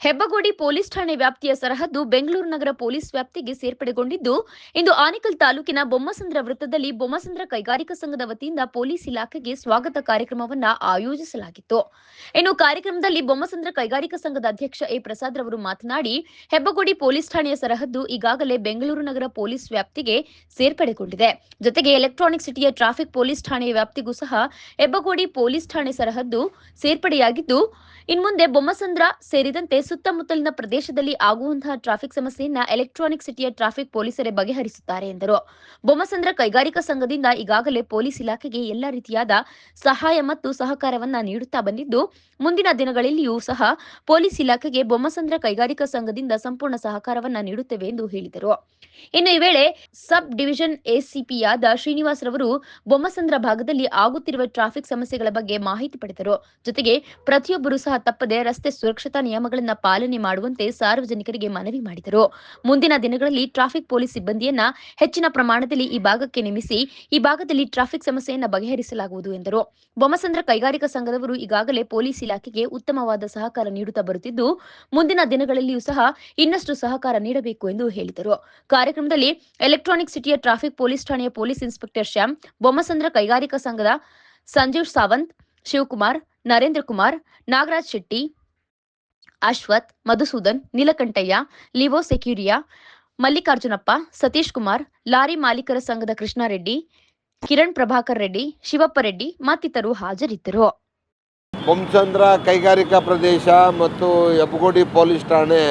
Hebbagodi police ಠಾಣೆ ವ್ಯಾಪ್ತಿಯ ಸರಹದ್ದು ಬೆಂಗಳೂರು ನಗರ police ವ್ಯಾಪ್ತಿಗೆ ಸೇರ್ಪಡೆಗೊಂಡಿದ್ದು, ಇಂದು ಆನೇಕಲ್ ತಾಲೂಕಿನ ಬೊಮ್ಮಸಂದ್ರ ವೃತ್ತದಲ್ಲಿ ಬೊಮ್ಮಸಂದ್ರ ಕೈಗಾರಿಕಾ ಸಂಘದ ವತಿಯಿಂದ ಪೊಲೀಸ್ ಇಲಾಖೆಗೆ ಸ್ವಾಗತ ಕಾರ್ಯಕ್ರಮವನ್ನು ಆಯೋಜಿಸಲಾಗಿತ್ತು. ಇನ್ನು ಕಾರ್ಯಕ್ರಮದಲ್ಲಿ ಬೊಮ್ಮಸಂದ್ರ ಕೈಗಾರಿಕಾ ಸಂಘದ ಅಧ್ಯಕ್ಷ ಎ ಪ್ರಸಾದ್ ರವರು ಮಾತನಾಡಿ, ಹೆಬ್ಬಗೋಡಿ ಪೊಲೀಸ್ ಠಾಣೆಯ ಸರಹದ್ದು ಈಗಾಗಲೇ ಬೆಂಗಳೂರು ನಗರ ಪೊಲೀಸ್ ವ್ಯಾಪ್ತಿಗೆ ಸೇರ್ಪಡೆಗೊಂಡಿದೆ. ಜೊತೆಗೆ ಎಲೆಕ್ಟ್ರಾನಿಕ್ ಸಿಟಿಯ ಟ್ರಾಫಿಕ್ ಪೊಲೀಸ್ ಠಾಣೆಯ ವ್ಯಾಪ್ತಿಗೂ ಸಹ ಹೆಬ್ಬಗೋಡಿ ಪೊಲೀಸ್ ಠಾಣೆ ಸರಹದ್ದು ಸೇರ್ಪಡೆಯಾಗಿದ್ದು, ಇನ್ಮುಂದೆ ಬೊಮ್ಮಸಂದ್ರ ಸೇರಿದಂತೆ ಸುತ್ತಮುತ್ತಲಿನ ಪ್ರದೇಶದಲ್ಲಿ ಆಗುವಂತಹ ಟ್ರಾಫಿಕ್ ಸಮಸ್ಯೆಯನ್ನ ಎಲೆಕ್ಟ್ರಾನಿಕ್ ಸಿಟಿಯ ಟ್ರಾಫಿಕ್ ಪೊಲೀಸರೇ ಬಗೆಹರಿಸುತ್ತಾರೆ ಎಂದರು. ಬೊಮ್ಮಸಂದ್ರ ಕೈಗಾರಿಕಾ ಸಂಘದಿಂದ ಈಗಾಗಲೇ ಪೊಲೀಸ್ ಇಲಾಖೆಗೆ ಎಲ್ಲಾ ರೀತಿಯಾದ ಸಹಾಯ ಮತ್ತು ಸಹಕಾರವನ್ನ ನೀಡುತ್ತಾ ಬಂದಿದ್ದು, ಮುಂದಿನ ದಿನಗಳಲ್ಲಿಯೂ ಸಹ ಪೊಲೀಸ್ ಇಲಾಖೆಗೆ ಬೊಮ್ಮಸಂದ್ರ ಕೈಗಾರಿಕಾ ಸಂಘದಿಂದ ಸಂಪೂರ್ಣ ಸಹಕಾರವನ್ನ ನೀಡುತ್ತೇವೆ ಎಂದು ಹೇಳಿದರು. ಇನ್ನು ಈ ವೇಳೆ ಸಬ್ ಡಿವಿಷನ್ ಎಸಿಪಿಯಾದ ಶ್ರೀನಿವಾಸ್ ರವರು ಬೊಮ್ಮಸಂದ್ರ ಭಾಗದಲ್ಲಿ ಆಗುತ್ತಿರುವ ಟ್ರಾಫಿಕ್ ಸಮಸ್ಯೆಗಳ ಬಗ್ಗೆ ಮಾಹಿತಿ ಪಡೆದರು. ಜೊತೆಗೆ ಪ್ರತಿಯೊಬ್ಬರೂ ಸಹ ತಪ್ಪದೆ ರಸ್ತೆ ಸುರಕ್ಷತಾ ನಿಯಮಗಳನ್ನು ಪಾಲನೆ ಮಾಡುವಂತೆ ಸಾರ್ವಜನಿಕರಿಗೆ ಮನವಿ ಮಾಡಿದರು. ಮುಂದಿನ ದಿನಗಳಲ್ಲಿ ಟ್ರಾಫಿಕ್ ಪೊಲೀಸ್ ಸಿಬ್ಬಂದಿಯನ್ನ ಹೆಚ್ಚಿನ ಪ್ರಮಾಣದಲ್ಲಿ ಈ ಭಾಗಕ್ಕೆ ನೇಮಿಸಿ ಈ ಭಾಗದಲ್ಲಿ ಟ್ರಾಫಿಕ್ ಸಮಸ್ಯೆಯನ್ನು ಬಗೆಹರಿಸಲಾಗುವುದು ಎಂದರು. ಬೊಮ್ಮಸಂದ್ರ ಕೈಗಾರಿಕಾ ಸಂಘದವರು ಈಗಾಗಲೇ ಪೊಲೀಸ್ ಇಲಾಖೆಗೆ ಉತ್ತಮವಾದ ಸಹಕಾರ ನೀಡುತ್ತಾ ಬರುತ್ತಿದ್ದು, ಮುಂದಿನ ದಿನಗಳಲ್ಲಿಯೂ ಸಹ ಇನ್ನಷ್ಟು ಸಹಕಾರ ನೀಡಬೇಕು ಎಂದು ಹೇಳಿದರು. ಕಾರ್ಯಕ್ರಮದಲ್ಲಿ ಎಲೆಕ್ಟ್ರಾನಿಕ್ ಸಿಟಿಯ ಟ್ರಾಫಿಕ್ ಪೊಲೀಸ್ ಠಾಣೆಯ ಪೊಲೀಸ್ ಇನ್ಸ್ಪೆಕ್ಟರ್ ಶ್ಯಾಮ್, ಬೊಮ್ಮಸಂದ್ರ ಕೈಗಾರಿಕಾ ಸಂಘದ ಸಂಜೀವ್ ಸಾವಂತ್, ಶಿವಕುಮಾರ್, ನರೇಂದ್ರ ಕುಮಾರ್, ನಾಗರಾಜ್ ಶೆಟ್ಟಿ, ಅಶ್ವಥ್, ಮಧುಸೂದನ್, ನೀಲಕಂಠಯ್ಯ, ಲಿವೋ ಸೆಕ್ಯೂರಿಯಾ, ಮಲ್ಲಿಕಾರ್ಜುನಪ್ಪ, ಸತೀಶ್ ಕುಮಾರ್, ಲಾರಿ ಮಾಲೀಕರ ಸಂಘದ ಕೃಷ್ಣಾರೆಡ್ಡಿ, ಕಿರಣ್ ಪ್ರಭಾಕರ್ ರೆಡ್ಡಿ, ಶಿವಪ್ಪ ರೆಡ್ಡಿ ಮತ್ತಿತರರು ಹಾಜರಿದ್ದರು. ಬೊಮ್ಮಸಂದ್ರ ಕೈಗಾರಿಕಾ ಪ್ರದೇಶ ಮತ್ತು ಹೆಬ್ಬಗೋಡಿ ಪೊಲೀಸ್ ಠಾಣೆ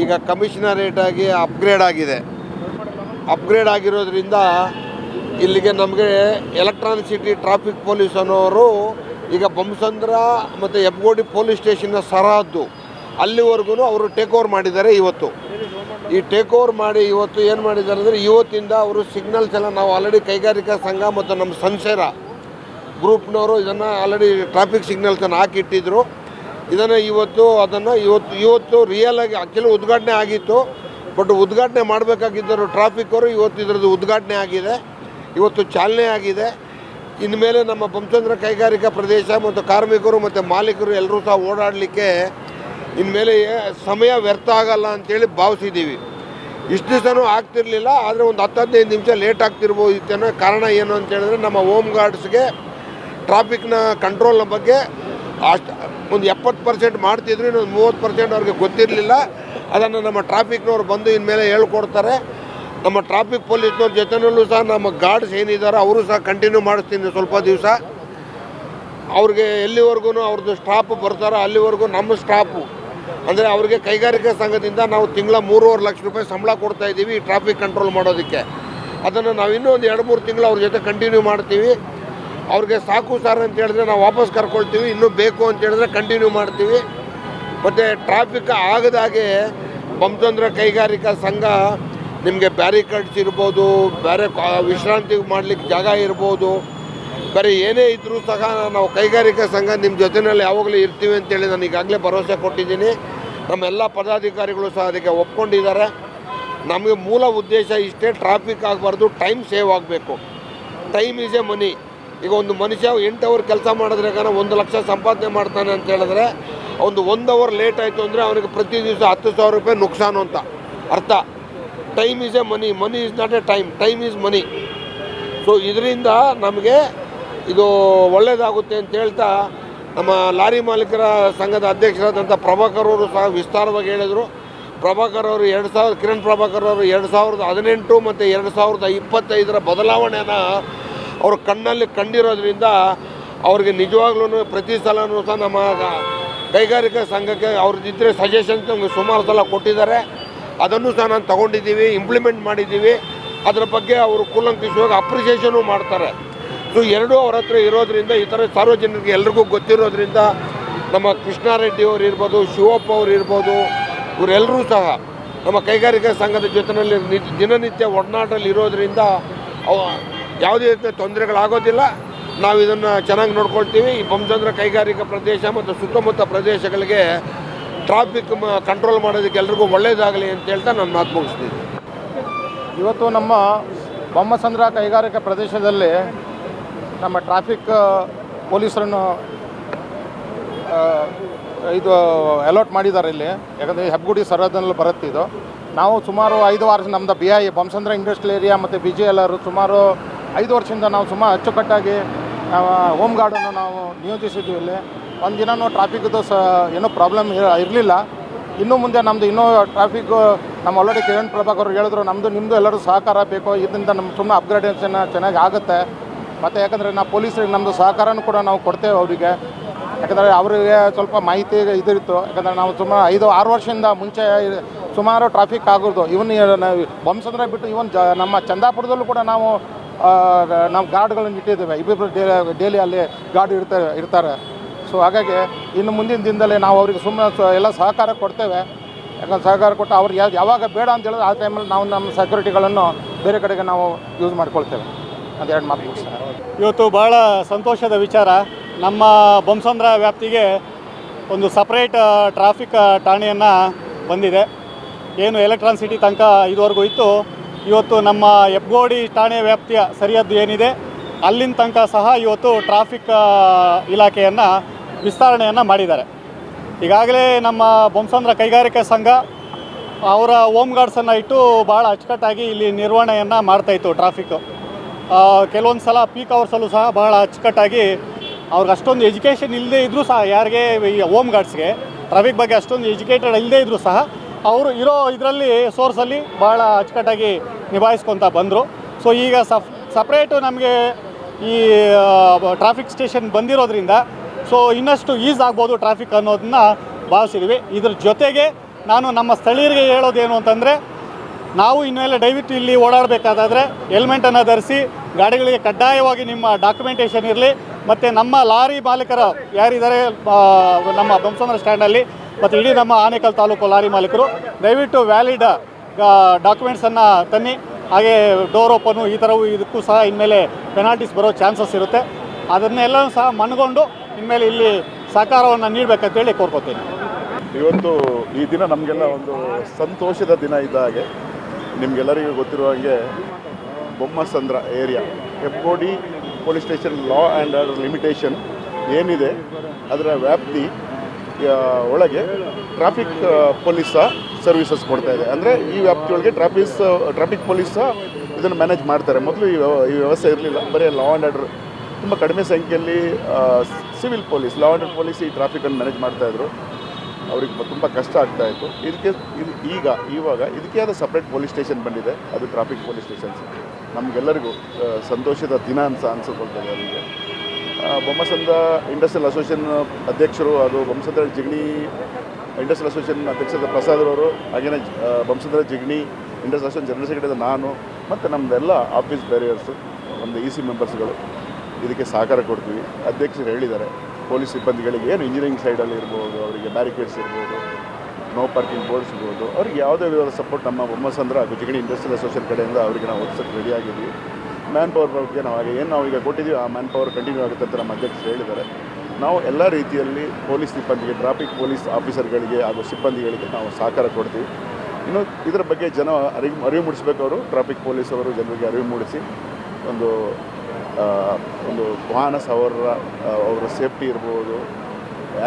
ಈಗ ಕಮಿಷನರೇಟ್ ಆಗಿ ಅಪ್ಗ್ರೇಡ್ ಆಗಿದೆ. ಅಪ್ಗ್ರೇಡ್ ಆಗಿರೋದ್ರಿಂದ ಇಲ್ಲಿಗೆ ನಮಗೆ ಎಲೆಕ್ಟ್ರಾನಿಕ್ ಸಿಟಿ ಟ್ರಾಫಿಕ್ ಪೊಲೀಸ್ ಅನ್ನೋರು ಈಗ ಬೊಮ್ಮಸಂದ್ರ ಮತ್ತು ಹೆಬ್ಬಗೋಡಿ ಪೊಲೀಸ್ ಸ್ಟೇಷನ್ನ ಸರಹದ್ದು ಅಲ್ಲಿವರೆಗೂ ಅವರು ಟೇಕ್ ಓವರ್ ಮಾಡಿದ್ದಾರೆ. ಇವತ್ತು ಈ ಟೇಕ್ ಓವರ್ ಮಾಡಿ ಇವತ್ತು ಏನು ಮಾಡಿದ್ದಾರೆ ಅಂದರೆ, ಇವತ್ತಿಂದ ಅವರು ಸಿಗ್ನಲ್ಸ್ ಎಲ್ಲ ನಾವು ಆಲ್ರೆಡಿ ಕೈಗಾರಿಕಾ ಸಂಘ ಮತ್ತು ನಮ್ಮ ಸಂಸೇರ ಗ್ರೂಪ್ನವರು ಇದನ್ನು ಆಲ್ರೆಡಿ ಟ್ರಾಫಿಕ್ ಸಿಗ್ನಲ್ಸನ್ನು ಹಾಕಿಟ್ಟಿದ್ರು. ಇದನ್ನು ಇವತ್ತು ರಿಯಲ್ ಆಗಿ ಆ್ಯಕ್ಚುಲಿ ಉದ್ಘಾಟನೆ ಆಗಿತ್ತು. ಬಟ್ ಉದ್ಘಾಟನೆ ಮಾಡಬೇಕಾಗಿದ್ದರು ಟ್ರಾಫಿಕ್ ಅವರು. ಇವತ್ತು ಇದರದ್ದು ಉದ್ಘಾಟನೆ ಆಗಿದೆ, ಇವತ್ತು ಚಾಲನೆ ಆಗಿದೆ. ಇನ್ಮೇಲೆ ನಮ್ಮ ಬೊಮ್ಮಸಂದ್ರ ಕೈಗಾರಿಕಾ ಪ್ರದೇಶ ಮತ್ತು ಕಾರ್ಮಿಕರು ಮತ್ತು ಮಾಲೀಕರು ಎಲ್ಲರೂ ಸಹ ಓಡಾಡಲಿಕ್ಕೆ ಇನ್ಮೇಲೆ ಸಮಯ ವ್ಯರ್ಥ ಆಗಲ್ಲ ಅಂತೇಳಿ ಭಾವಿಸಿದ್ದೀವಿ. ಇಷ್ಟು ದಿವಸನೂ ಆಗ್ತಿರಲಿಲ್ಲ, ಆದರೆ ಒಂದು 10-15 ನಿಮಿಷ ಲೇಟ್ ಆಗ್ತಿರ್ಬೋದು ಅನ್ನೋ ಕಾರಣ ಏನು ಅಂತ ಹೇಳಿದ್ರೆ, ನಮ್ಮ ಹೋಮ್ ಗಾರ್ಡ್ಸ್ಗೆ ಟ್ರಾಫಿಕ್ನ ಕಂಟ್ರೋಲ್ನ ಬಗ್ಗೆ ಅಷ್ಟು ಒಂದು 70% ಮಾಡ್ತಿದ್ರು, ಇನ್ನೊಂದು 30% ಅವ್ರಿಗೆ ಗೊತ್ತಿರಲಿಲ್ಲ. ಅದನ್ನು ನಮ್ಮ ಟ್ರಾಫಿಕ್ನವ್ರು ಬಂದು ಇನ್ಮೇಲೆ ಹೇಳ್ಕೊಡ್ತಾರೆ. ನಮ್ಮ ಟ್ರಾಫಿಕ್ ಪೊಲೀಸ್ನವ್ರ ಜೊತೆಯಲ್ಲೂ ಸಹ ನಮ್ಮ ಗಾರ್ಡ್ಸ್ ಏನಿದ್ದಾರೆ ಅವರು ಸಹ ಕಂಟಿನ್ಯೂ ಮಾಡಿಸ್ತೀನಿ ಸ್ವಲ್ಪ ದಿವಸ. ಅವ್ರಿಗೆ ಎಲ್ಲಿವರೆಗೂ ಅವ್ರದ್ದು ಸ್ಟಾಪ್ ಬರ್ತಾರೋ ಅಲ್ಲಿವರೆಗೂ ನಮ್ಮ ಸ್ಟಾಪು ಅಂದರೆ ಅವ್ರಿಗೆ ಕೈಗಾರಿಕಾ ಸಂಘದಿಂದ ನಾವು ತಿಂಗಳ 3.5 ಲಕ್ಷ ರೂಪಾಯಿ ಸಂಬಳ ಕೊಡ್ತಾಯಿದ್ದೀವಿ ಈ ಟ್ರಾಫಿಕ್ ಕಂಟ್ರೋಲ್ ಮಾಡೋದಕ್ಕೆ. ಅದನ್ನು ನಾವು ಇನ್ನೂ ಒಂದು 2-3 ತಿಂಗಳು ಅವ್ರ ಜೊತೆ ಕಂಟಿನ್ಯೂ ಮಾಡ್ತೀವಿ. ಅವ್ರಿಗೆ ಸಾಕು ಸರ್ ಅಂತ ಹೇಳಿದ್ರೆ ನಾವು ವಾಪಸ್ ಕರ್ಕೊಳ್ತೀವಿ, ಇನ್ನೂ ಬೇಕು ಅಂತ ಹೇಳಿದ್ರೆ ಕಂಟಿನ್ಯೂ ಮಾಡ್ತೀವಿ. ಮತ್ತು ಟ್ರಾಫಿಕ್ ಆಗದಾಗೆ ಬೊಮ್ಮಸಂದ್ರ ಕೈಗಾರಿಕಾ ಸಂಘ ನಿಮಗೆ ಬ್ಯಾರಿಕೇಡ್ಸ್ ಇರ್ಬೋದು, ಬೇರೆ ವಿಶ್ರಾಂತಿ ಮಾಡಲಿಕ್ಕೆ ಜಾಗ ಇರ್ಬೋದು, ಬೇರೆ ಏನೇ ಇದ್ದರೂ ಸಹ ನಾವು ಕೈಗಾರಿಕಾ ಸಂಘ ನಿಮ್ಮ ಜೊತೆಯಲ್ಲಿ ಯಾವಾಗಲೂ ಇರ್ತೀವಿ ಅಂತೇಳಿ ನಾನು ಈಗಾಗಲೇ ಭರವಸೆ ಕೊಟ್ಟಿದ್ದೀನಿ. ನಮ್ಮೆಲ್ಲ ಪದಾಧಿಕಾರಿಗಳು ಸಹ ಅದಕ್ಕೆ ಒಪ್ಕೊಂಡಿದ್ದಾರೆ. ನಮಗೆ ಮೂಲ ಉದ್ದೇಶ ಇಷ್ಟೇ, ಟ್ರಾಫಿಕ್ ಆಗಬಾರ್ದು, ಟೈಮ್ ಸೇವ್ ಆಗಬೇಕು. ಟೈಮ್ ಈಸ್ ಎ ಮನಿ. ಈಗ ಒಂದು ಮನುಷ್ಯ 8 ಅವರ್ ಕೆಲಸ ಮಾಡಿದ್ರೆ 1 ಲಕ್ಷ ಸಂಪಾದನೆ ಮಾಡ್ತಾನೆ ಅಂತ ಹೇಳಿದ್ರೆ, ಒಂದು 1 ಅವರ್ ಲೇಟ್ ಆಯಿತು ಅಂದರೆ ಅವನಿಗೆ ಪ್ರತಿ ದಿವಸ 10,000 ರೂಪಾಯಿ ನುಕ್ಸಾನು ಅಂತ ಅರ್ಥ. Time is A money, money is not A time, time is money. So ಇದರಿಂದ ನಮಗೆ ಇದು ಒಳ್ಳೆಯದಾಗುತ್ತೆ ಅಂತ ಹೇಳ್ತಾ, ನಮ್ಮ ಲಾರಿ ಮಾಲೀಕರ ಸಂಘದ ಅಧ್ಯಕ್ಷರಾದಂಥ ಪ್ರಭಾಕರ್ ಅವರು ಸಹ ವಿಸ್ತಾರವಾಗಿ ಹೇಳಿದರು. ಪ್ರಭಾಕರ್ ಅವರು ಕಿರಣ್ ಪ್ರಭಾಕರ್ ಅವರು 2018 ಮತ್ತು 2025 ಬದಲಾವಣೆನ ಅವ್ರ ಕಣ್ಣಲ್ಲಿ ಕಂಡಿರೋದ್ರಿಂದ ಅವ್ರಿಗೆ ನಿಜವಾಗ್ಲೂ ಪ್ರತಿ ಸಲವೂ ಸಹ ನಮ್ಮ ಕೈಗಾರಿಕಾ ಸಂಘಕ್ಕೆ ಅವ್ರದ್ದಿದ್ದರೆ ಸಜೆಷನ್ಸ್ ನಮಗೆ ಸುಮಾರು ಸಲ ಕೊಟ್ಟಿದ್ದಾರೆ. ಅದನ್ನು ಸಹ ನಾನು ತೊಗೊಂಡಿದ್ದೀವಿ, ಇಂಪ್ಲಿಮೆಂಟ್ ಮಾಡಿದ್ದೀವಿ. ಅದರ ಬಗ್ಗೆ ಅವರು ಕೂಲಂಕಷವಾಗಿ ಅಪ್ರಿಸಿಯೇಷನು ಮಾಡ್ತಾರೆ. ಸೊ ಎರಡೂ ಅವ್ರ ಹತ್ರ ಇರೋದ್ರಿಂದ, ಈ ಥರ ಸಾರ್ವಜನಿಕರಿಗೆ ಎಲ್ರಿಗೂ ಗೊತ್ತಿರೋದ್ರಿಂದ, ನಮ್ಮ ಕೃಷ್ಣಾರೆಡ್ಡಿ ಅವರು ಇರ್ಬೋದು, ಶಿವಪ್ಪ ಅವರು ಇರ್ಬೋದು, ಇವರೆಲ್ಲರೂ ಸಹ ನಮ್ಮ ಕೈಗಾರಿಕಾ ಸಂಘದ ಜೊತೆಯಲ್ಲಿ ದಿನನಿತ್ಯ ಒಡನಾಟಲ್ಲಿ ಇರೋದ್ರಿಂದ ಯಾವುದೇ ರೀತಿಯ ತೊಂದರೆಗಳಾಗೋದಿಲ್ಲ. ನಾವು ಇದನ್ನು ಚೆನ್ನಾಗಿ ನೋಡ್ಕೊಳ್ತೀವಿ. ಈ ಬೊಮ್ಮಸಂದ್ರ ಕೈಗಾರಿಕಾ ಪ್ರದೇಶ ಮತ್ತು ಸುತ್ತಮುತ್ತ ಪ್ರದೇಶಗಳಿಗೆ ಟ್ರಾಫಿಕ್ ಕಂಟ್ರೋಲ್ ಮಾಡೋದಕ್ಕೆ ಎಲ್ರಿಗೂ ಒಳ್ಳೆಯದಾಗಲಿ ಅಂತ ಹೇಳ್ತಾ ನಾನು ಮಾತು ಮುಗಿಸ್ತೀನಿ. ಇವತ್ತು ನಮ್ಮ ಬೊಮ್ಮಸಂದ್ರ ಕೈಗಾರಿಕಾ ಪ್ರದೇಶದಲ್ಲಿ ನಮ್ಮ ಟ್ರಾಫಿಕ್ ಪೊಲೀಸರನ್ನು ಇದು ಅಲಾಟ್ ಮಾಡಿದ್ದಾರೆ ಇಲ್ಲಿ. ಯಾಕಂದರೆ ಹೆಬ್ಬಗುಡಿ ಸರಹದ್ದಿನಲ್ಲಿ ಬರುತ್ತೆ ಇದು. ನಾವು ಸುಮಾರು 5 ವರ್ಷ ನಮ್ಮದು BI ಬೊಮ್ಮಸಂದ್ರ ಇಂಡಸ್ಟ್ರಿಯಲ್ ಏರಿಯಾ ಮತ್ತು BGLR ಸುಮಾರು 5 ವರ್ಷದಿಂದ ನಾವು ಸುಮಾರು ಅಚ್ಚುಕಟ್ಟಾಗಿ ಹೋಮ್ ಗಾರ್ಡನ್ನು ನಾವು ನಿಯೋಜಿಸಿದ್ವಿ ಇಲ್ಲಿ. ಒಂದು ದಿನವೂ ಟ್ರಾಫಿಕ್ದು ಏನೂ ಪ್ರಾಬ್ಲಮ್ ಇರಲಿಲ್ಲ. ಇನ್ನು ಮುಂದೆ ನಮ್ಮದು ಇನ್ನೂ ಟ್ರಾಫಿಕ್ ನಮ್ಮ ಆಲ್ರೆಡಿ ಕಿರಣ್ ಪ್ರಭಾಕರ್ ಅವರು ಹೇಳಿದ್ರು, ನಿಮ್ಮದು ಎಲ್ಲರೂ ಸಹಕಾರ ಬೇಕು. ಇದರಿಂದ ನಮ್ಮ ಸುಮ್ಮನೆ ಅಪ್ಗ್ರೇಡೇಷನ್ ಚೆನ್ನಾಗಿ ಆಗುತ್ತೆ. ಮತ್ತು ಯಾಕಂದರೆ ನಾವು ಪೊಲೀಸರಿಗೆ ನಮ್ಮದು ಸಹಕಾರನೂ ಕೂಡ ನಾವು ಕೊಡ್ತೇವೆ ಅವರಿಗೆ. ಯಾಕಂದರೆ ಅವರಿಗೆ ಸ್ವಲ್ಪ ಮಾಹಿತಿ ಇದಿತ್ತು. ಯಾಕಂದರೆ ನಾವು ಸುಮಾರು 5-6 ವರ್ಷದಿಂದ ಮುಂಚೆ ಸುಮಾರು ಟ್ರಾಫಿಕ್ ಆಗೋದು. ನಾವು ಬೊಮ್ಮಸಂದ್ರ ಬಿಟ್ಟು ನಮ್ಮ ಚಂದಾಪುರದಲ್ಲೂ ಕೂಡ ನಾವು ಗಾರ್ಡ್ಗಳನ್ನು ಇಟ್ಟಿದ್ದೇವೆ. ಇಬ್ಬಿಬ್ಬರು ಡೈಲಿ ಅಲ್ಲಿ ಗಾರ್ಡ್ ಇರ್ತಾರೆ. ಸೊ ಹಾಗಾಗಿ ಇನ್ನು ಮುಂದಿನ ದಿನದಲ್ಲಿ ನಾವು ಅವ್ರಿಗೆ ಸುಮ್ಮನೆ ಎಲ್ಲ ಸಹಕಾರ ಕೊಡ್ತೇವೆ. ಯಾಕಂದ್ರೆ ಸಹಕಾರ ಕೊಟ್ಟು ಅವ್ರಿಗೆ ಯಾವಾಗ ಬೇಡ ಅಂತ ಹೇಳಿದ್ರೆ ಆ ಟೈಮಲ್ಲಿ ನಾವು ನಮ್ಮ ಸೆಕ್ಯೂರಿಟಿಗಳನ್ನು ಬೇರೆ ಕಡೆಗೆ ನಾವು ಯೂಸ್ ಮಾಡ್ಕೊಳ್ತೇವೆ. ಅದೆರಡು ಮಾತು ಮುಗಿಸ್ತಾರೆ. ಇವತ್ತು ಭಾಳ ಸಂತೋಷದ ವಿಚಾರ. ನಮ್ಮ ಬೊಮ್ಮಸಂದ್ರ ವ್ಯಾಪ್ತಿಗೆ ಒಂದು ಸಪ್ರೇಟ್ ಟ್ರಾಫಿಕ್ ಠಾಣೆಯನ್ನು ಬಂದಿದೆ. ಏನು ಎಲೆಕ್ಟ್ರಾನ್ ಸಿಟಿ ತನಕ ಇದುವರೆಗೂ ಇತ್ತು, ಇವತ್ತು ನಮ್ಮ ಹೆಬ್ಬಗೋಡಿ ಠಾಣೆ ವ್ಯಾಪ್ತಿಯ ಸರಿಹದ್ದು ಏನಿದೆ ಅಲ್ಲಿನ ತನಕ ಸಹ ಇವತ್ತು ಟ್ರಾಫಿಕ್ ಇಲಾಖೆಯನ್ನು ವಿಸ್ತರಣೆಯನ್ನು ಮಾಡಿದ್ದಾರೆ. ಈಗಾಗಲೇ ನಮ್ಮ ಬೊಮ್ಮಸಂದ್ರ ಕೈಗಾರಿಕಾ ಸಂಘ ಅವರ ಹೋಮ್ ಗಾರ್ಡ್ಸನ್ನು ಇಟ್ಟು ಭಾಳ ಅಚ್ಚುಕಟ್ಟಾಗಿ ಇಲ್ಲಿ ನಿರ್ವಹಣೆಯನ್ನು ಮಾಡ್ತಾಯಿತ್ತು. ಟ್ರಾಫಿಕ್ಕು ಕೆಲವೊಂದು ಸಲ ಪೀಕ್ ಅವರ್ಸಲ್ಲೂ ಸಹ ಭಾಳ ಅಚ್ಚುಕಟ್ಟಾಗಿ ಅವ್ರಿಗೆ ಅಷ್ಟೊಂದು ಎಜುಕೇಷನ್ ಇಲ್ಲದೇ ಇದ್ದರೂ ಸಹ, ಯಾರಿಗೆ ಈ ಹೋಮ್ ಗಾರ್ಡ್ಸ್ಗೆ ಟ್ರಾಫಿಕ್ ಬಗ್ಗೆ ಅಷ್ಟೊಂದು ಎಜುಕೇಟೆಡ್ ಇಲ್ಲದೇ ಇದ್ದರೂ ಸಹ ಅವರು ಇರೋ ಇದರಲ್ಲಿ ಸೋರ್ಸಲ್ಲಿ ಭಾಳ ಅಚ್ಚುಕಟ್ಟಾಗಿ ನಿಭಾಯಿಸ್ಕೊತ ಬಂದರು. ಸೊ ಈಗ ಸಪ್ರೇಟು ನಮಗೆ ಈ ಟ್ರಾಫಿಕ್ ಸ್ಟೇಷನ್ ಬಂದಿರೋದ್ರಿಂದ ಸೊ ಇನ್ನಷ್ಟು ಈಸ್ ಆಗ್ಬೋದು ಟ್ರಾಫಿಕ್ ಅನ್ನೋದನ್ನ ಭಾವಿಸಿದ್ವಿ. ಇದ್ರ ಜೊತೆಗೆ ನಾನು ನಮ್ಮ ಸ್ಥಳೀಯರಿಗೆ ಹೇಳೋದೇನು ಅಂತಂದರೆ, ನಾವು ಇನ್ಮೇಲೆ ದಯವಿಟ್ಟು ಇಲ್ಲಿ ಓಡಾಡಬೇಕಾದ್ರೆ ಹೆಲ್ಮೆಟನ್ನು ಧರಿಸಿ, ಗಾಡಿಗಳಿಗೆ ಕಡ್ಡಾಯವಾಗಿ ನಿಮ್ಮ ಡಾಕ್ಯುಮೆಂಟೇಷನ್ ಇರಲಿ. ಮತ್ತು ನಮ್ಮ ಲಾರಿ ಮಾಲೀಕರು ಯಾರಿದ್ದಾರೆ ನಮ್ಮ ಬೊಮ್ಮಸಂದ್ರ ಸ್ಟ್ಯಾಂಡಲ್ಲಿ ಮತ್ತು ಇಡೀ ನಮ್ಮ ಆನೇಕಲ್ ತಾಲೂಕು ಲಾರಿ ಮಾಲೀಕರು ದಯವಿಟ್ಟು ವ್ಯಾಲಿಡ್ ಡಾಕ್ಯುಮೆಂಟ್ಸನ್ನು ತನ್ನಿ. ಹಾಗೆ ಡೋರ್ ಓಪನು ಈ ಥರವು ಇದಕ್ಕೂ ಸಹ ಇನ್ಮೇಲೆ ಪೆನಾಲ್ಟೀಸ್ ಬರೋ ಚಾನ್ಸಸ್ ಇರುತ್ತೆ. ಅದನ್ನೆಲ್ಲವೂ ಸಹ ಮನಗೊಂಡು ಇನ್ಮೇಲೆ ಇಲ್ಲಿ ಸಹಕಾರವನ್ನು ನೀಡಬೇಕಂತೇಳಿ ಕೋರ್ಕೋತೀನಿ. ಇವತ್ತು ಈ ದಿನ ನಮಗೆಲ್ಲ ಒಂದು ಸಂತೋಷದ ದಿನ ಇದ್ದ ಹಾಗೆ. ನಿಮಗೆಲ್ಲರಿಗೂ ಗೊತ್ತಿರುವ ಹಾಗೆ Bommasandra area Hebbagodi police station law and order limitation ಏನಿದೆ ಅದರ ವ್ಯಾಪ್ತಿ ಒಳಗೆ ಟ್ರಾಫಿಕ್ ಪೊಲೀಸ್ ಸರ್ವಿಸಸ್ ಕೊಡ್ತಾ ಇದೆ. ಅಂದರೆ ಈ ವ್ಯಾಪ್ತಿಯೊಳಗೆ ಟ್ರಾಫಿಕ್ ಪೊಲೀಸ್ ಇದನ್ನು ಮ್ಯಾನೇಜ್ ಮಾಡ್ತಾರೆ. ಮೊದಲು ಈ ವ್ಯವಸ್ಥೆ ಇರಲಿಲ್ಲ. ಬರೀ ಲಾ ಆ್ಯಂಡ್ ಆರ್ಡರ್ ತುಂಬ ಕಡಿಮೆ ಸಂಖ್ಯೆಯಲ್ಲಿ civil police, law and order police ಈ ಟ್ರಾಫಿಕನ್ನು ಮ್ಯಾನೇಜ್ ಮಾಡ್ತಾಯಿದ್ರು. ಅವ್ರಿಗೆ ತುಂಬ ಕಷ್ಟ ಆಗ್ತಾಯಿತ್ತು. ಇವಾಗ ಇದಕ್ಕೆ ಆದ ಸಪ್ರೇಟ್ ಪೊಲೀಸ್ ಸ್ಟೇಷನ್ ಬಂದಿದೆ. ಅದು ಟ್ರಾಫಿಕ್ ಪೊಲೀಸ್ ಸ್ಟೇಷನ್ಸ್. ನಮಗೆಲ್ಲರಿಗೂ ಸಂತೋಷದ ದಿನ ಅನ್ಸ್ಕೊಳ್ತದೆ. ಅವರಿಗೆ ಬೊಮ್ಮಸಂದ್ರ ಇಂಡಸ್ಟ್ರಿಯಲ್ ಅಸೋಸಿಯೇಷನ್ ಅಧ್ಯಕ್ಷರು, ಅದು ಬೊಮ್ಮಸಂದ್ರ ಜಿಗಣಿ ಇಂಡಸ್ಟ್ರಿಯಲ್ ಅಸೋಸಿಯೇಷನ್ ಅಧ್ಯಕ್ಷರಾದ ಪ್ರಸಾದ್ರವರು, ಹಾಗೆಯೇ Bommasandra Jigani industrial association general secretary ನಾನು ಮತ್ತು ನಮ್ಮದೆಲ್ಲ ಆಫೀಸ್ ಬೇರಿಯರ್ಸು, ಒಂದು EC ಮೆಂಬರ್ಸ್ಗಳು ಇದಕ್ಕೆ ಸಹಕಾರ ಕೊಡ್ತೀವಿ. ಅಧ್ಯಕ್ಷರು ಹೇಳಿದ್ದಾರೆ, ಪೊಲೀಸ್ ಸಿಬ್ಬಂದಿಗಳಿಗೆ ಏನು ಇಂಜಿನಿಯರಿಂಗ್ ಸೈಡಲ್ಲಿ ಇರ್ಬೋದು, ಅವರಿಗೆ ಬ್ಯಾರಿಕೇಡ್ಸ್ ಇರ್ಬೋದು, ನೋ ಪಾರ್ಕಿಂಗ್ ಬೋರ್ಡ್ಸ್ ಇರ್ಬೋದು, ಅವ್ರಿಗೆ ಯಾವುದೇ ವಿಧವಾದ ಸಪೋರ್ಟ್ ನಮ್ಮ ಬೊಮ್ಮಸಂದ್ರ ಹಾಗೂ ಜಿಗಣಿ ಇಂಡಸ್ಟ್ರಿಯಲ್ ಅಸೋಸಿಯೇಷನ್ ಕಡೆಯಿಂದ ಅವರಿಗೆ ನಾವು ಒದಗಿಸೋಕ್ಕೆ ರೆಡಿಯಾಗಿದ್ದೀವಿ. ಮ್ಯಾನ್ ಪವರ್ ಬಗ್ಗೆ ನಾವು ಹಾಗೆ ಏನು ನಾವು ಈಗ ಕೊಟ್ಟಿದ್ದೀವಿ ಆ ಮ್ಯಾನ್ ಪವರ್ ಕಂಟಿನ್ಯೂ ಆಗುತ್ತೆ ಅಂತ ನಮ್ಮ ಅಧ್ಯಕ್ಷರು ಹೇಳಿದ್ದಾರೆ. ನಾವು ಎಲ್ಲ ರೀತಿಯಲ್ಲಿ ಪೊಲೀಸ್ ಸಿಬ್ಬಂದಿಗೆ, ಟ್ರಾಫಿಕ್ ಪೊಲೀಸ್ ಆಫೀಸರ್ಗಳಿಗೆ ಹಾಗೂ ಸಿಬ್ಬಂದಿಗಳಿಗೆ ನಾವು ಸಹಕಾರ ಕೊಡ್ತೀವಿ. ಇನ್ನು ಇದರ ಬಗ್ಗೆ ಜನ ಅರಿವು ಮೂಡಿಸಬೇಕು. ಅವರು ಟ್ರಾಫಿಕ್ ಪೊಲೀಸ್ ಅವರು ಜನರಿಗೆ ಅರಿವು ಮೂಡಿಸಿ ಒಂದು ವಾಹನ ಅವರ ಸೇಫ್ಟಿ ಇರ್ಬೋದು,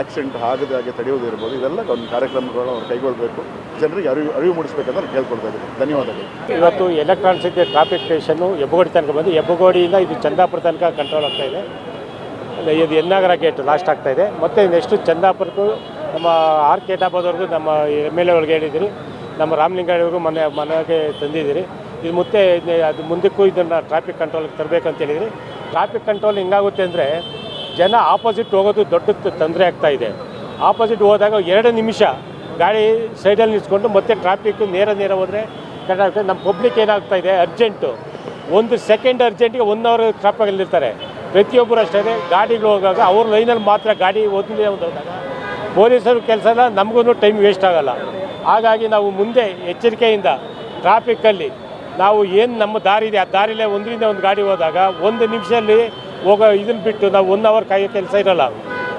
ಆಕ್ಸಿಡೆಂಟ್ ಆಗದೆ ಹಾಗೆ ತಡೆಯೋದಿರ್ಬೋದು, ಇದೆಲ್ಲ ಒಂದು ಕಾರ್ಯಕ್ರಮಗಳನ್ನು ಅವ್ರು ಕೈಗೊಳ್ಳಬೇಕು. ಜನರಿಗೆ ಅರಿವು ಮೂಡಿಸಬೇಕಂತ ನಾನು ಕೇಳ್ಕೊಳ್ತಾ ಇದ್ದೀನಿ. ಧನ್ಯವಾದಗಳು. ಇವತ್ತು electron city traffic station Hebbagodi ತನಕ ಬಂದು ಹೆಬ್ಬಗೋಡಿಯಿಂದ ಇದು ಚಂದಾಪುರ ತನಕ ಕಂಟ್ರೋಲ್ ಆಗ್ತಾಯಿದೆ. ಇದು ಎನ್ನಾಗರ ಗೇಟ್ ಲಾಸ್ಟ್ ಆಗ್ತಾಯಿದೆ. ಮತ್ತು ನೆಕ್ಸ್ಟು ಚಂದಾಪುರಕ್ಕೂ ನಮ್ಮ RK ಡಾಬಾದವ್ರಿಗೂ ನಮ್ಮ MLA ಅವ್ರಿಗೆ ಹೇಳಿದ್ದೀರಿ, ನಮ್ಮ ರಾಮಲಿಂಗವ್ರಿಗೂ ಮನೆಗೆ ತಂದಿದ್ದೀರಿ. ಇದು ಮತ್ತೆ ಅದು ಮುಂದಕ್ಕೂ ಇದನ್ನು ಟ್ರಾಫಿಕ್ ಕಂಟ್ರೋಲ್ಗೆ ತರಬೇಕಂತ ಹೇಳಿದ್ರಿ. ಟ್ರಾಫಿಕ್ ಕಂಟ್ರೋಲ್ ಹಿಂಗಾಗುತ್ತೆ ಅಂದರೆ ಜನ ಆಪೋಸಿಟ್ ಹೋಗೋದು ದೊಡ್ಡ ತೊಂದರೆ ಆಗ್ತಾಯಿದೆ. ಆಪೋಸಿಟ್ ಹೋದಾಗ 2 ನಿಮಿಷ ಗಾಡಿ ಸೈಡಲ್ಲಿ ನಿಲ್ಸ್ಕೊಂಡು ಮತ್ತೆ ಟ್ರಾಫಿಕ್ ನೇರ ಹೋದರೆ ಕರೆಕ್ಟಾಗುತ್ತೆ. ನಮ್ಮ ಪಬ್ಲಿಕ್ ಏನಾಗ್ತಾಯಿದೆ, ಅರ್ಜೆಂಟು 1 ಸೆಕೆಂಡ್ ಅರ್ಜೆಂಟಿಗೆ 1 ಅವರ್ ಟ್ರಾಫಿಕಲ್ಲಿರ್ತಾರೆ. ಪ್ರತಿಯೊಬ್ಬರು ಅಷ್ಟೇ ಗಾಡಿಗಳು ಹೋಗಾಗ ಅವ್ರ ಲೈನಲ್ಲಿ ಮಾತ್ರ ಗಾಡಿ ಹೋದಾಗ ಪೊಲೀಸರ ಕೆಲಸ ಎಲ್ಲ ನಮಗೂ ಟೈಮ್ ವೇಸ್ಟ್ ಆಗೋಲ್ಲ. ಹಾಗಾಗಿ ನಾವು ಮುಂದೆ ಎಚ್ಚರಿಕೆಯಿಂದ ಟ್ರಾಫಿಕ್ಕಲ್ಲಿ ನಾವು ಏನು ನಮ್ಮ ದಾರಿ ಇದೆ ಆ ದಾರಿಲೇ ಒಂದರಿಂದ ಒಂದು ಗಾಡಿ ಹೋದಾಗ 1 ನಿಮಿಷದಲ್ಲಿ ಹೋಗೋ ಇದನ್ನು ಬಿಟ್ಟು ನಾವು 1 ಅವರ್ ಕಾಯೋ ಕೆಲಸ ಇರೋಲ್ಲ.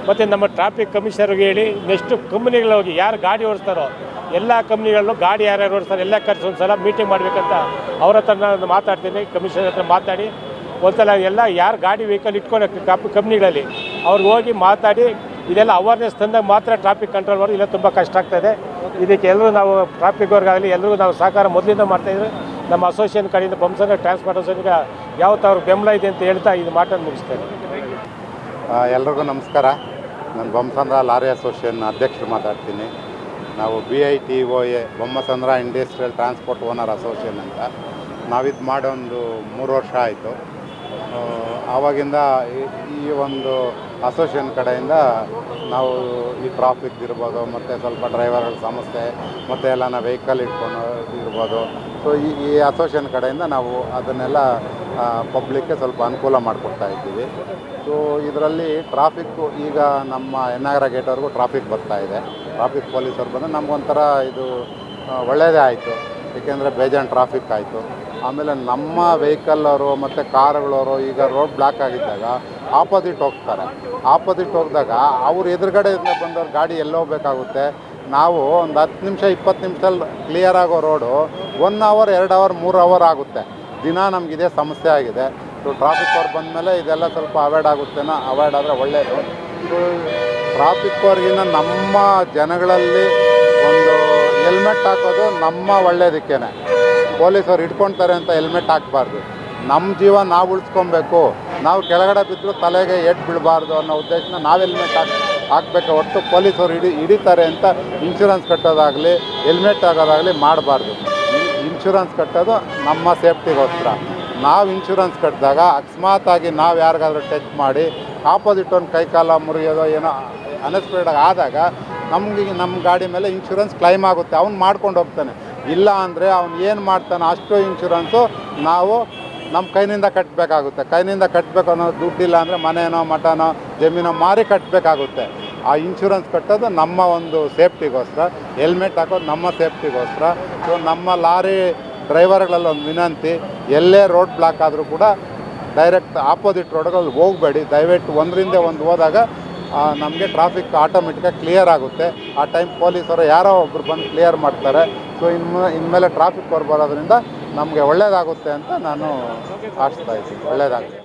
ಮತ್ತು ನಮ್ಮ ಟ್ರಾಫಿಕ್ ಕಮಿಷನರ್ಗೆ ಹೇಳಿ ನೆಕ್ಸ್ಟು ಕಂಪ್ನಿಗಳಿಗೆ ಹೋಗಿ ಯಾರು ಗಾಡಿ ಓಡಿಸ್ತಾರೋ ಎಲ್ಲ ಕಂಪ್ನಿಗಳಲ್ಲೂ ಗಾಡಿ ಯಾರ್ಯಾರು ಓಡಿಸ್ತಾರೆ ಎಲ್ಲ ಕರೆಸಿ ಒಂದು ಸಲ ಮೀಟಿಂಗ್ ಮಾಡಬೇಕಂತ ಅವ್ರ ಹತ್ರ ನಾನು ಮಾತಾಡ್ತೀನಿ. ಕಮಿಷನರ್ ಹತ್ರ ಮಾತಾಡಿ ಒಂದ್ಸಲ ಎಲ್ಲ ಯಾರು ಗಾಡಿ ವೆಹಿಕಲ್ ಇಟ್ಕೊಂಡು ಕಂಪ್ನಿಗಳಲ್ಲಿ ಅವ್ರಿಗೆ ಹೋಗಿ ಮಾತಾಡಿ ಇದೆಲ್ಲ ಅವೇರ್ನೆಸ್ ತಂದಾಗ ಮಾತ್ರ ಟ್ರಾಫಿಕ್ ಕಂಟ್ರೋಲ್ ಮಾಡೋದು. ಇಲ್ಲ ತುಂಬ ಕಷ್ಟ ಆಗ್ತಾಯಿದೆ. ಇದಕ್ಕೆ ಎಲ್ಲರೂ ನಾವು ಟ್ರಾಫಿಕ್ವರ್ಗಾಗಲಿ ಎಲ್ರಿಗೂ ನಾವು ಸಹಕಾರ ಮೊದಲಿಂದ ಮಾಡ್ತಾಯಿದ್ರು. ನಮ್ಮ ಅಸೋಸಿಯೇಷನ್ ಕಡೆಯಿಂದ ಬೊಮ್ಮಸಂದ್ರ ಟ್ರಾನ್ಸ್ಪೋರ್ಟ್ ಅಸೋಸಿಯೇಷನ್ಗೆ ಯಾವತ್ತು ಅವ್ರಿಗೆ ಬೆಂಬಲ ಇದೆ ಅಂತ ಹೇಳ್ತಾ ಇದು ಮಾತನ್ನು ಮುಗಿಸ್ತೇನೆ. ಎಲ್ರಿಗೂ ನಮಸ್ಕಾರ. ನಾನು ಬೊಮ್ಮಸಂದ್ರ ಲಾರಿ ಅಸೋಸಿಯೇಷನ್ ಅಧ್ಯಕ್ಷರು ಮಾತಾಡ್ತೀನಿ. ನಾವು BITOA Bommasandra industrial transport owner association ಅಂತ ನಾವಿದು ಮಾಡಿ ಒಂದು 3 ವರ್ಷ ಆಯಿತು. ಆವಾಗಿಂದ ಈ ಒಂದು ಅಸೋಸಿಯೇಷನ್ ಕಡೆಯಿಂದ ನಾವು ಈ ಟ್ರಾಫಿಕ್ ಇರ್ಬೋದು, ಮತ್ತು ಸ್ವಲ್ಪ ಡ್ರೈವರ್ಗಳ ಸಮಸ್ಯೆ, ಮತ್ತು ಎಲ್ಲ ವೆಹಿಕಲ್ ಇಟ್ಕೊಂಡು ಇರ್ಬೋದು. ಸೊ ಈ ಅಸೋಸಿಯೇಷನ್ ಕಡೆಯಿಂದ ನಾವು ಅದನ್ನೆಲ್ಲ ಪಬ್ಲಿಕ್ಗೆ ಸ್ವಲ್ಪ ಅನುಕೂಲ ಮಾಡಿಕೊಡ್ತಾ ಇದ್ದೀವಿ. ಸೊ ಇದರಲ್ಲಿ ಟ್ರಾಫಿಕ್ಕು ಈಗ ನಮ್ಮ ಎನ್ನಾಗರ ಗೇಟ್ವರೆಗೂ ಟ್ರಾಫಿಕ್ ಬರ್ತಾ ಇದೆ. ಟ್ರಾಫಿಕ್ ಪೊಲೀಸರು ಬಂದು ನಮಗೊಂಥರ ಇದು ಒಳ್ಳೆಯದೇ ಆಯಿತು. ಏಕೆಂದರೆ ಬೇಜಾನ್ ಟ್ರಾಫಿಕ್ ಆಯಿತು. ಆಮೇಲೆ ನಮ್ಮ ವೆಹಿಕಲ್ಲವರು ಮತ್ತು ಕಾರುಗಳವರು ಈಗ ರೋಡ್ ಬ್ಲಾಕ್ ಆಗಿದ್ದಾಗ ಆಪೋಸಿಟ್ ಹೋಗ್ತಾರೆ. ಆಪೋಸಿಟ್ ಹೋಗಿದಾಗ ಅವ್ರು ಎದುರುಗಡೆಯಿಂದ ಬಂದವ್ರು ಗಾಡಿ ಎಲ್ಲಿ ಹೋಗ್ಬೇಕಾಗುತ್ತೆ. ನಾವು ಒಂದು 10 ನಿಮಿಷ 20 ನಿಮಿಷದಲ್ಲಿ ಕ್ಲಿಯರ್ ಆಗೋ ರೋಡು 1 ಅವರ್ 2 ಅವರ್ 3 ಅವರ್ ಆಗುತ್ತೆ. ದಿನ ನಮಗಿದೇ ಸಮಸ್ಯೆ ಆಗಿದೆ. ಸೊ ಟ್ರಾಫಿಕ್ ಅವ್ರು ಬಂದಮೇಲೆ ಇದೆಲ್ಲ ಸ್ವಲ್ಪ ಅವಾಯ್ಡ್ ಆಗುತ್ತೇನೋ. ಅವಾಯ್ಡ್ ಆದರೆ ಒಳ್ಳೆಯದು. ಸೊ ಟ್ರಾಫಿಕ್ ಅವ್ರಿಗಿನ್ನ ನಮ್ಮ ಜನಗಳಲ್ಲಿ ಒಂದು ಹೆಲ್ಮೆಟ್ ಹಾಕೋದು ನಮ್ಮ ಒಳ್ಳೆಯದಕ್ಕೇನೆ. ಪೊಲೀಸವ್ರು ಇಟ್ಕೊಳ್ತಾರೆ ಅಂತ ಹೆಲ್ಮೆಟ್ ಹಾಕಬಾರ್ದು. ನಮ್ಮ ಜೀವ ನಾವು ಉಳಿಸ್ಕೊಬೇಕು. ನಾವು ಕೆಳಗಡೆ ಬಿದ್ದರೂ ತಲೆಗೆ ಏಟು ಬೀಳಬಾರ್ದು ಅನ್ನೋ ಉದ್ದೇಶನ ನಾವು ಹೆಲ್ಮೆಟ್ ಹಾಕಬೇಕು ಹೊರತು ಪೊಲೀಸವ್ರು ಹಿಡಿತಾರೆ ಅಂತ ಇನ್ಶೂರೆನ್ಸ್ ಕಟ್ಟೋದಾಗಲಿ ಹೆಲ್ಮೆಟ್ ಆಗೋದಾಗಲಿ ಮಾಡಬಾರ್ದು. ಇನ್ಶೂರೆನ್ಸ್ ಕಟ್ಟೋದು ನಮ್ಮ ಸೇಫ್ಟಿಗೋಸ್ಕರ. ನಾವು ಇನ್ಶೂರೆನ್ಸ್ ಕಟ್ಟಿದಾಗ ಅಕಸ್ಮಾತಾಗಿ ನಾವು ಯಾರಿಗಾದ್ರೂ ಟಚ್ ಮಾಡಿ ಆಪೋಸಿಟ್ ಒಂದು ಕೈಕಾಲ ಮುರಿಯೋದೋ ಏನೋ ಅನ್ಎಕ್ಸ್ಪೆಕ್ಟೆಡ್ ಆದಾಗ ನಮ್ಮ ಗಾಡಿ ಮೇಲೆ ಇನ್ಶೂರೆನ್ಸ್ ಕ್ಲೈಮ್ ಆಗುತ್ತೆ. ಅವ್ನು ಮಾಡ್ಕೊಂಡು ಹೋಗ್ತಾನೆ. ಇಲ್ಲ ಅಂದರೆ ಅವ್ನು ಏನು ಮಾಡ್ತಾನೆ ಅಷ್ಟು ಇನ್ಶೂರೆನ್ಸು ನಾವು ನಮ್ಮ ಕೈನಿಂದ ಕಟ್ಟಬೇಕಾಗುತ್ತೆ. ಕೈನಿಂದ ಕಟ್ಟಬೇಕು ಅನ್ನೋ ದುಡ್ಡಿಲ್ಲ ಅಂದರೆ ಮನೆನೋ ಮಠನೋ ಜಮೀನೋ ಮಾರಿ ಕಟ್ಟಬೇಕಾಗುತ್ತೆ. ಆ ಇನ್ಶೂರೆನ್ಸ್ ಕಟ್ಟೋದು ನಮ್ಮ ಒಂದು ಸೇಫ್ಟಿಗೋಸ್ಕರ. ಹೆಲ್ಮೆಟ್ ಹಾಕೋದು ನಮ್ಮ ಸೇಫ್ಟಿಗೋಸ್ಕರ. ಸೊ ನಮ್ಮ ಲಾರಿ ಡ್ರೈವರ್ಗಳಲ್ಲಿ ಒಂದು ವಿನಂತಿ, ಎಲ್ಲೇ ರೋಡ್ ಬ್ಲಾಕ್ ಆದರೂ ಕೂಡ ಡೈರೆಕ್ಟ್ ಆಪೋಸಿಟ್ ರೋಡ್ಗಳಲ್ಲಿ ಹೋಗಬೇಡಿ. ದಯವಿಟ್ಟು ಒಂದರಿಂದ ಒಂದು ಹೋದಾಗ ನಮಗೆ ಟ್ರಾಫಿಕ್ ಆಟೋಮೆಟಿಕಾಗಿ ಕ್ಲಿಯರ್ ಆಗುತ್ತೆ. ಆ ಟೈಮ್ ಪೊಲೀಸರು ಯಾರೋ ಒಬ್ಬರು ಬಂದು ಕ್ಲಿಯರ್ ಮಾಡ್ತಾರೆ. ಸೊ ಇನ್ಮೇಲೆ ಟ್ರಾಫಿಕ್ ಬರೋದ್ರಿಂದ ನಮಗೆ ಒಳ್ಳೆಯದಾಗುತ್ತೆ ಅಂತ ನಾನು ಆಶಿಸ್ತಾ ಇದ್ದೀನಿ. ಒಳ್ಳೆಯದಾಗುತ್ತೆ.